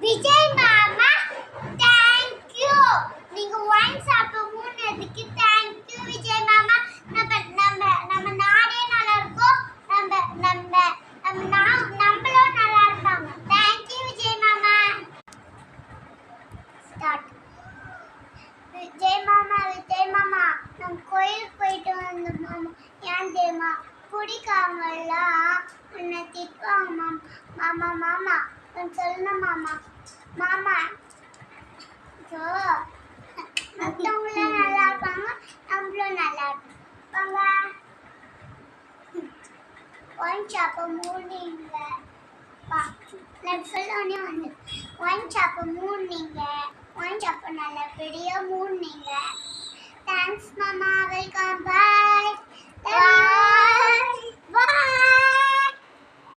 விஜய் மாமா தேங்க்யூ. நீங்க ஒன் சாப்பிட்டு மூணுதுக்கு தேங்க்யூ விஜய் மாமா. நம்ம நம்ம நம்ம நாடே நல்லா இருக்கும். நம்ம நம்ம நம்ம நம்மளும் நல்லா இருப்பாங்க. தேங்க்யூ விஜய் மாமா. ஸ்டார்ட். விஜய் மாமா நம்ம கோயிலுக்கு போயிட்டு வந்தோம் மாமா. ஏன் தெரியுமா? குடிக்காமலாம் உன்னை திட்டுவாங்க மாமா. மாமா சொல்லணும் மாமா. மாமா மற்றவங்களும் நல்லா இருப்பாங்க, நம்மளும் நல்லா இருப்பாங்க. ஒன் சாப்ப மூணுங்க நான் சொல்லோடனே வந்து ஒன் சாப்ப மூணுங்க. ஒன் சாப்ப நல்லபடியாக மூணுங்க. தேங்க்ஸ் மாமா. வெல்கம்.